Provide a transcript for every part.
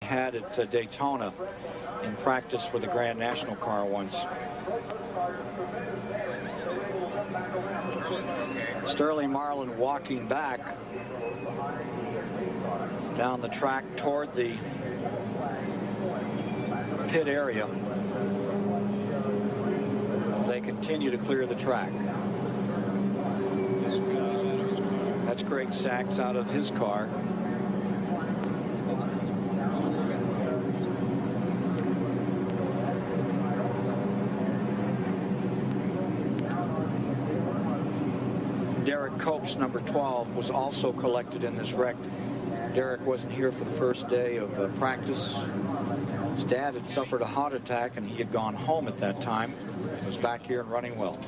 had at Daytona in practice for the Grand National car once. Sterling Marlin walking back down the track toward the pit area. They continue to clear the track. That's Greg Sachs out of his car. Derek Cope's number 12 was also collected in this wreck. Derek wasn't here for the first day of practice. His dad had suffered a heart attack and he had gone home at that time. He was back here and running well.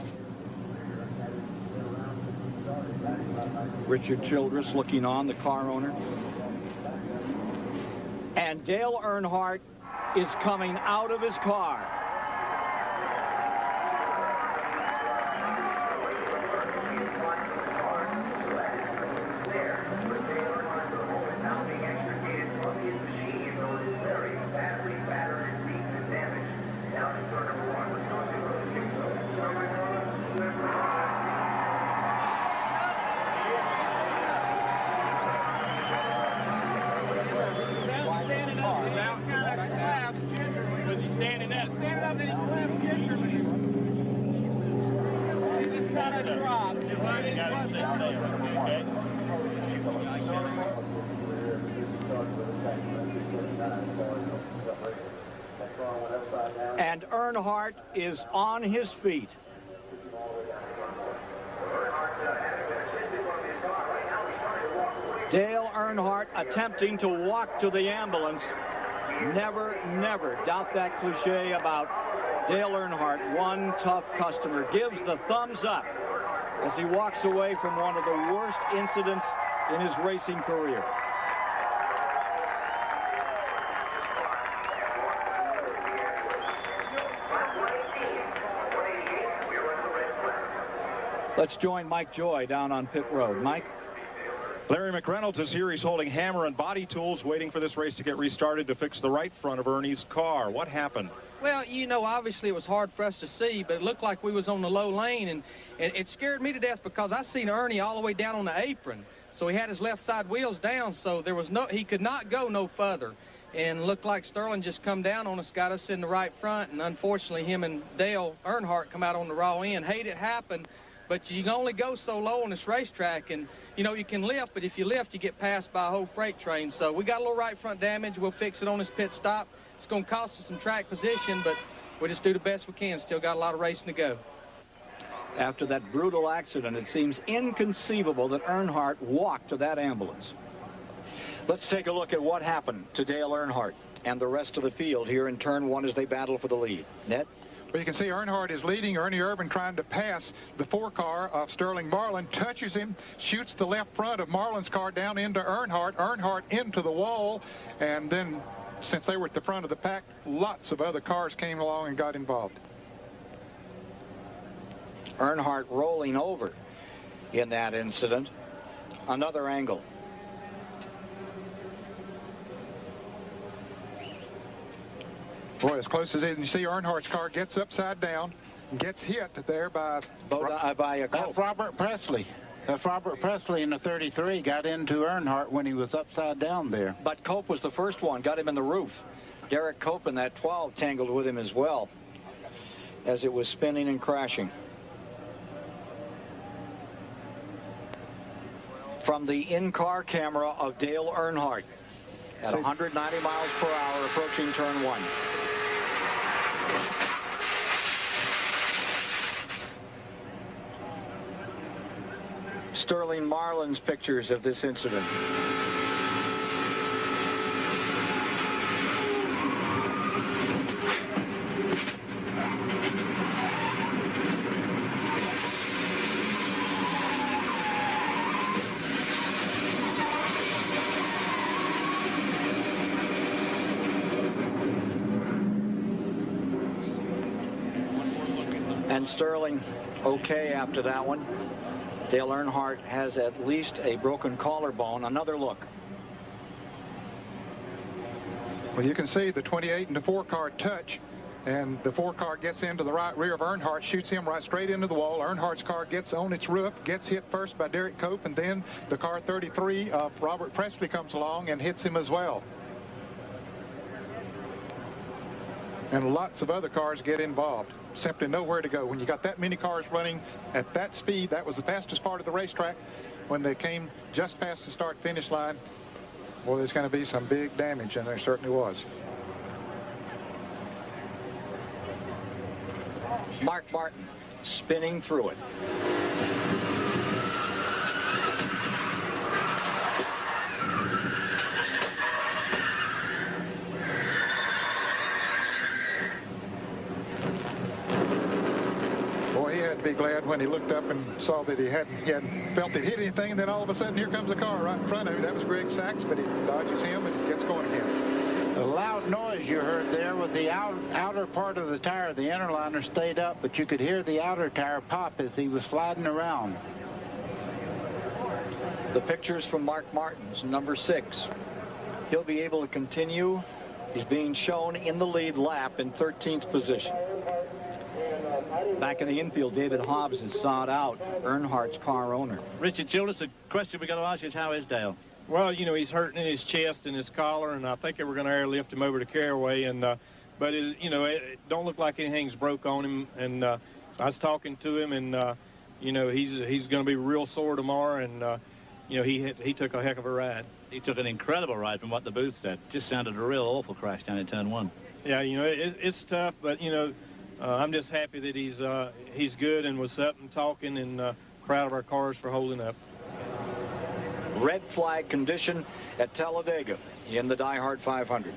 Richard Childress looking on, the car owner. And Dale Earnhardt is coming out of his car. And Earnhardt is on his feet. Dale Earnhardt attempting to walk to the ambulance. Never, never doubt that cliche about Dale Earnhardt. One tough customer gives the thumbs up as he walks away from one of the worst incidents in his racing career. Let's join Mike Joy down on pit road. Mike? Larry McReynolds is here. He's holding hammer and body tools, waiting for this race to get restarted to fix the right front of Ernie's car. What happened? Well, you know, obviously it was hard for us to see, but it looked like we was on the low lane, and it scared me to death because I seen Ernie all the way down on the apron. So he had his left side wheels down, so there was he could not go no further. And looked like Sterling just come down on us, got us in the right front, and unfortunately him and Dale Earnhardt come out on the raw end. Hate it happened. But you can only go so low on this racetrack, and, you know, you can lift, but if you lift, you get passed by a whole freight train. So we got a little right front damage. We'll fix it on this pit stop. It's going to cost us some track position, but we just do the best we can. Still got a lot of racing to go. After that brutal accident, it seems inconceivable that Earnhardt walked to that ambulance. Let's take a look at what happened to Dale Earnhardt and the rest of the field here in turn one as they battle for the lead. Ned? Well, you can see Earnhardt is leading. Ernie Irvan trying to pass the 4 car of Sterling Marlin, touches him, shoots the left front of Marlin's car down into Earnhardt. Earnhardt into the wall, and then since they were at the front of the pack, lots of other cars came along and got involved. Earnhardt rolling over in that incident. Another angle. Boy, as close as it is, you see Earnhardt's car gets upside down, gets hit there by a Cope. That's Robert Presley. That's Robert Presley in the 33 got into Earnhardt when he was upside down there. But Cope was the first one, got him in the roof. Derek Cope in that 12 tangled with him as well as it was spinning and crashing. From the in-car camera of Dale Earnhardt at 190 miles per hour approaching turn 1. Sterling Marlin's pictures of this incident. And Sterling okay after that one. Dale Earnhardt has at least a broken collarbone. Another look. Well, you can see the 28 and the 4 car touch, and the 4 car gets into the right rear of Earnhardt, shoots him right straight into the wall. Earnhardt's car gets on its roof, gets hit first by Derek Cope, and then the car 33 of Robert Presley comes along and hits him as well. And lots of other cars get involved. Simply nowhere to go. When you got that many cars running at that speed, that was the fastest part of the racetrack. When they came just past the start-finish line, well, there's going to be some big damage, and there certainly was. Mark Martin spinning through it. Boy, he had to be glad when he looked up and saw that he hadn't felt it hit anything, and then all of a sudden here comes a car right in front of him. That was Greg Sachs, but he dodges him and gets going again. The loud noise you heard there with the outer part of the tire, the inner liner stayed up, but you could hear the outer tire pop as he was sliding around. The pictures from Mark Martin's number 6. He'll be able to continue. He's being shown in the lead lap in 13th position. Back in the infield, David Hobbs is sought out, Earnhardt's car owner. Richard Childress, the question we got to ask is, how is Dale? Well, you know, he's hurting in his chest and his collar, and I think they were going to airlift him over to Caraway. And but you know, it don't look like anything's broke on him. And I was talking to him, and you know, he's going to be real sore tomorrow. And you know, he took a heck of a ride. He took an incredible ride from what the booth said. Just sounded a real awful crash down in turn 1. Yeah, you know, it's tough, but you know, I'm just happy that he's good and was up and talking, and proud of our cars for holding up. Red flag condition at Talladega in the Die Hard 500.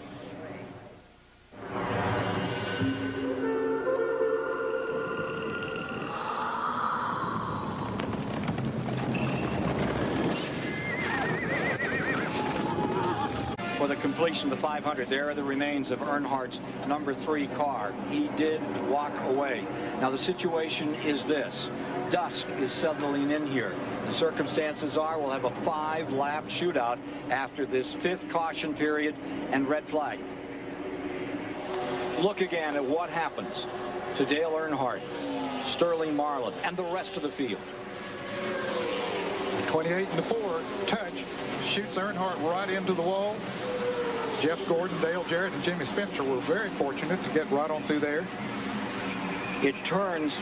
For the completion of the 500, there are the remains of Earnhardt's number 3 car. He did walk away. Now the situation is this. Dusk is settling in here. The circumstances are we'll have a 5-lap shootout after this 5th caution period and red flag. Look again at what happens to Dale Earnhardt, Sterling Marlin, and the rest of the field. 28 and the 4 touch shoots Earnhardt right into the wall. Jeff Gordon, Dale Jarrett, and Jimmy Spencer were very fortunate to get right on through there. It turns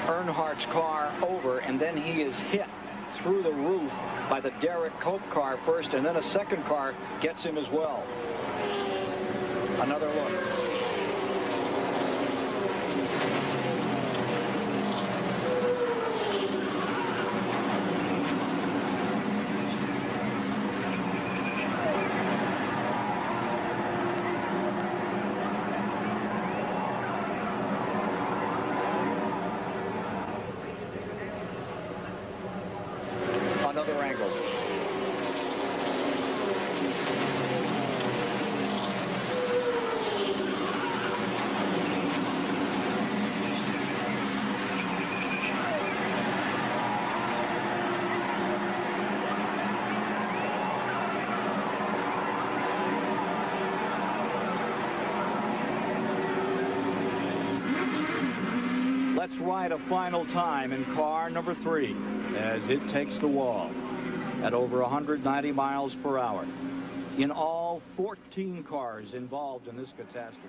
Earnhardt's car over, and then he is hit through the roof by the Derek Cope car first, and then a second car gets him as well. Another look. Another angle. Let's ride a final time in car number 3 as it takes the wall at over 190 miles per hour. In all, 14 cars involved in this catastrophe.